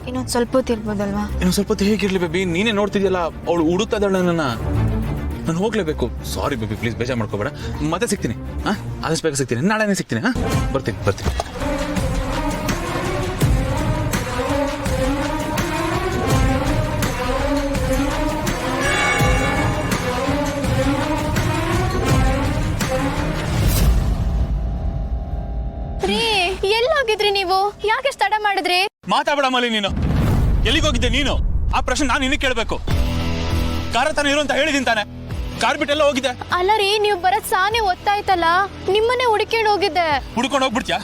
ಇನ್ನೊಂದು ಸ್ವಲ್ಪ ಹೊತ್ತು ಇರ್ಬೋದಲ್ವಾ? ಇನ್ನೊಂದು ಸ್ವಲ್ಪ ಹೊತ್ತು ಹೇಗಿರ್ಲಿ ಬೇಬಿ, ನೀನೇ ನೋಡ್ತಿದ್ಯಲ್ಲ ಅವಳು ಹುಡುಕ್ತಾ ಇದ್ದಾಳೆ ನನ್ನ. ನಾನು ಹೋಗ್ಲೇಬೇಕು. ಸಾರಿ ಬೇಬಿ, ಪ್ಲೀಸ್ ಬೇಜಾರು ಮಾಡ್ಕೋಬೇಡ. ಮತ್ತೆ ಸಿಗ್ತೀನಿ. ಆದಷ್ಟು ಬೇಗ ಸಿಗ್ತೀನಿ, ನಾಳೆನೇ ಸಿಗ್ತೀನಿ. ಬರ್ತೀನಿ. ರೀ, ಎಲ್ಲೋಗಿದ್ರಿ ನೀವು? ಯಾಕೆ ತಡ ಮಾಡಿದ್ರಿ? ಮಾತಾಡ ಮಲಿ, ನೀನು ಎಲ್ಲಿಗೆ ಹೋಗಿದ್ದೆ ನೀನು? ಆ ಪ್ರಶ್ನೆ ನಾನು ನಿನಗೆ ಕೇಳಬೇಕು. ಕಾರ ತಾನೇ ಇರು ಅಂತ ಹೇಳಿದೀನಿ ತಾನೆ, ಕಾರ್ ಬಿಟ್ಟೆಲ್ಲ ಹೋಗಿದ್ದೆ. ಅಲ್ಲ ರೀ, ನೀವು ಬರತ್ ಸಾನೆ ಒತ್ತಾಯ್ತಲ್ಲ, ನಿಮ್ಮನ್ನೇ ಹುಡುಕೊಂಡು ಹೋಗಿದ್ದೆ. ಹುಡ್ಕೊಂಡು ಹೋಗ್ಬಿಡ್ತೀಯಾ?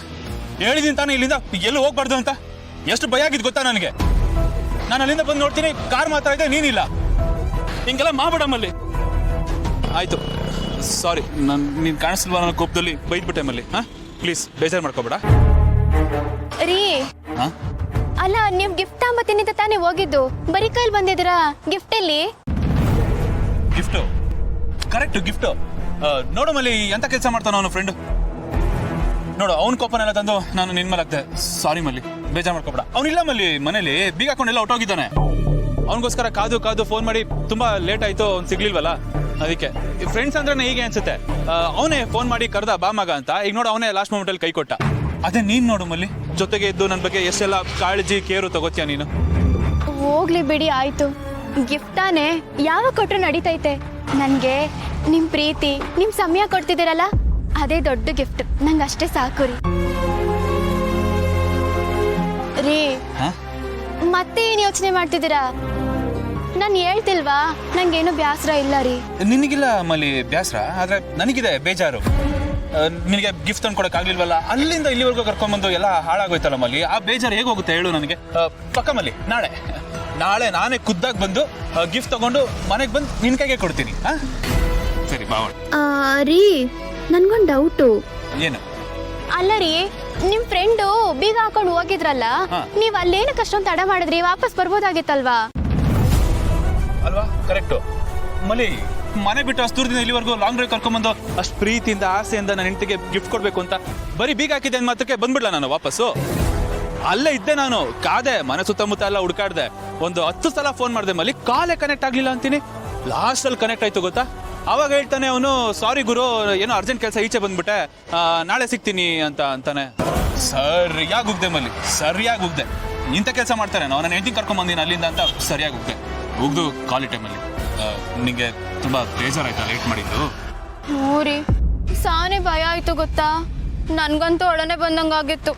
ಹೇಳಿದೀನಿ ತಾನೆ ಇಲ್ಲಿಂದ ಎಲ್ಲೂ ಹೋಗ್ಬಾರ್ದು ಅಂತ. ಎಷ್ಟು ಭಯ ಆಗಿದ್ ಗೊತ್ತಾ ನನಗೆ. ನಾನು ಅಲ್ಲಿಂದ ಬಂದು ನೋಡ್ತೀನಿ, ಕಾರ್ ಮಾತ್ರ ಇದೆ, ನೀನಿಲ್ಲ. ಹಿಂಗೆಲ್ಲ ಮಾಡ್ಬಿಡಮ್ಮಲ್ಲಿ. ಆಯ್ತು, ಸಾರಿ, ನೀನ್ ಕಾಣಿಸ್ತಿಲ್ವಾ ನನ್ನ ಕೋಪದಲ್ಲಿ ಬೈದ್ಬಿಟ್ಟೆ ಮಲ್ಲಿ. ಪ್ಲೀಸ್ ಬೇಜಾರು ಮಾಡ್ಕೋಬೇಡ ರೀ. ಅಲ್ಲ, ನೀವ್ ಗಿಫ್ಟ್ ತಗೊಂಬತ್ತೀನಿ ತಾನೇ ಹೋಗಿದ್ದು, ಬರೀ ಕೈಲಿ ಬಂದಿದ್ದೀರಾ? ಗಿಫ್ಟ್ ಎಲ್ಲಿ? ಗಿಫ್ಟು? Correct, gift. ನೋಡು ಮಲ್ಲಿ, ಎಂತ ಕೆಲಸ ಮಾಡ್ತಾನ ಅವನು ಫ್ರೆಂಡ್. ನೋಡು, ಅವ್ನ ಕೋಪನೆಲ್ಲ ತಂದು ನಾನು ನಿನ್ ಮೇಲೆ ಹಾಕ್ದೆ. ಸಾರಿ ಮಲ್ಲಿ, ಬೇಜಾರು ಮಾಡ್ಕೋಬೇಡ. ಅವನಿಲ್ಲ ಮಲ್ಲಿ, ಮನೇಲಿ ಬೀಗ ಹಾಕೊಂಡೆಲ್ಲ ಹೊಟ್ಟೋಗಿದ್ದಾನೆ. ಅವನಿಗೋಸ್ಕರ ಕಾದು ಫೋನ್ ಮಾಡಿ ತುಂಬಾ ಲೇಟ್ ಆಯ್ತು, ಅವ್ನು ಸಿಗ್ಲಿಲ್ವಲ್ಲ, ಅದಕ್ಕೆ. ಫ್ರೆಂಡ್ಸ್ ಅಂದ್ರೆ ಹೀಗೆ ಅನ್ಸುತ್ತೆ. ಅವನೇ ಫೋನ್ ಮಾಡಿ ಕರ್ದ ಬಾ ಮಗ ಅಂತ. ಈಗ ನೋಡು, ಅವನೇ ಲಾಸ್ಟ್ ಮೂಮೆಂಟ್ ಅಲ್ಲಿ ಕೈ ಕೊಟ್ಟ. ಅದೇ ನೀನ್ ನೋಡು ಮಲ್ಲಿ, ಜೊತೆಗೆ ಇದ್ದು ನನ್ನ ಬಗ್ಗೆ ಎಷ್ಟೆಲ್ಲ ಕಾಳಜಿ ಕೇರು ತಗೋತೀಯ ನೀನು. ಹೋಗ್ಲಿ ಬಿಡಿ, ಆಯ್ತು. ಗಿಫ್ಟ್ ತಾನೆ, ಯಾವ ಕೊಟ್ರು ನಡೀತೈತೆ. ನನ್ಗೆ ನಿಮ್ ಪ್ರೀತಿ, ನಿಮ್ ಸಮಯ ಕೊಡ್ತಿದ್ದೀರಲ್ಲ, ಅದೇ ದೊಡ್ಡ ಗಿಫ್ಟ್. ನಂಗೆ ಅಷ್ಟೇ ಸಾಕು ರೀ. ರೀ, ಮತ್ತೆ ಏನ್ ಯೋಚನೆ ಮಾಡ್ತಿದ್ದೀರಾ? ನಾನು ಹೇಳ್ತಿಲ್ವಾ, ನಂಗೇನು ಬ್ಯಾಸರ ಇಲ್ಲ ರೀ. ನಿನಗಿಲ್ಲ ಮಲ್ಲಿ ಬ್ಯಾಸರ, ಆದ್ರೆ ನನಗಿದೆ ಬೇಜಾರು. ನಿನಗೆ ಗಿಫ್ಟ್ ತಂದ್ಕೊಡಕ್ ಆಗ್ಲಿಲ್ವಲ್ಲ, ಅಲ್ಲಿಂದ ಇಲ್ಲಿವರೆಗೂ ಕರ್ಕೊಂಡ್ಬಂದು ಎಲ್ಲ ಹಾಳಾಗೋಯ್ತಲ್ಲ ಮಲ್ಲಿ. ಆ ಬೇಜಾರು ಹೇಗೋಗುತ್ತೆ ಹೇಳು ನನಗೆ. ಪಕ್ಕ ಮಲ್ಲಿ, ನಾಳೆ ನಾನೇ ಖುದ್ದಾಗಿ ಬಂದು ಗಿಫ್ಟ್ ತಗೊಂಡು ಮನೆಗೆ ಬಂದು ನಿನ್ ಕೈಗೆ ಕೊಡ್ತೀನಿ. ಸರಿ ಬಾ. ರೀ, ನನ್ಗೊಂದು ಡೌಟು. ಏನು? ಅಲ್ಲ ರೀ, ನಿಮ್ ಫ್ರೆಂಡು ಬೀಗ ಹಾಕೊಂಡು ಹೋಗಿದ್ರಲ್ಲ, ನೀವ್ ಅಲ್ಲೇನಕ್ಕೆ ಅಷ್ಟೊಂದು ತಡ ಮಾಡಿದ್ರಿ? ವಾಪಸ್ ಬರ್ಬೋದಾಗಿತ್ತಲ್ವಾ? ಅಲ್ವಾ? ಕರೆಕ್ಟು ಮಲ್ಲಿ. ಮನೆ ಬಿಟ್ಟು ಅಷ್ಟು ದೂರದಿಂದ ಇಲ್ಲಿವರೆಗೂ ಲಾಂಗ್ ಡ್ರೈವ್ ಕರ್ಕೊಂಡ್ಬಂದು ಅಷ್ಟು ಪ್ರೀತಿಯಿಂದ ಆಸೆಯಿಂದ ನನ್ನ ಹೆಂಡತಿಗೆ ಗಿಫ್ಟ್ ಕೊಡ್ಬೇಕು ಅಂತ ಬರೀ ಬೀಗ ಹಾಕಿದ್ದೆ ಅಂದ ಮಾತ್ರಕ್ಕೆ ಬಂದ್ಬಿಡ್ಲ ನಾನು ವಾಪಸ್ಸು? ಅಲ್ಲೇ ಇದ್ದೆ ನಾನು, ಕಾದೆ, ಮನೆ ಸುತ್ತಮುತ್ತ ಎಲ್ಲ ಹುಡುಕಾಡ್ದೆ. ಒಂದು 10 ಸಲ ಫೋನ್ ಮಾಡಿದೆ ಮಲ್ಲಿ, ಕಾಲೇ ಕನೆಕ್ಟ್ ಆಗ್ಲಿಲ್ಲ ಅಂತೀನಿ. ಲಾಸ್ಟ್ ಅಲ್ಲಿ ಕನೆಕ್ಟ್ ಆಯ್ತು ಗೊತ್ತಾ. ಅವಾಗ ಹೇಳ್ತಾನೆ ಅವನು, ಸಾರಿ ಗುರು, ಏನೋ ಅರ್ಜೆಂಟ್ ಕೆಲಸ ಈಚೆ ಬಂದ್ಬಿಟ್ಟೆ, ನಾಳೆ ಸಿಗ್ತೀನಿ ಅಂತಾನೆ. ಸರಿಯಾಗಿ ಹೋಗ್ದೆ ಮಲ್ಲಿ, ಸರಿಯಾಗಿ ಹೋಗ್ದೆ. ಇಂಥ ಕೆಲಸ ಮಾಡ್ತಾರೆ, ನಾನು ನನ್ನ ಹೆಂಡತಿ ಕರ್ಕೊಂಡ್ ಬಂದೀನಿ ಅಲ್ಲಿಂದ ಅಂತ ಸರಿಯಾಗಿ ಹೋಗ್ದೆ. ಹೋಗ್ದು ಕಾಲಿ ಟೈಮಲ್ಲಿ. ನಿಂಗೆ ತುಂಬಾ ಬೇಜಾರಾಯ್ತಾ ಲೇಟ್ ಮಾಡಿದ್ದು? ಹ್ಞೂ ರೀ, ಸಾನೆ ಭಯ ಆಯ್ತು ಗೊತ್ತಾ. ನನ್ಗಂತೂ ಒಳನೆ ಬಂದಂಗಾಗಿತ್ತು.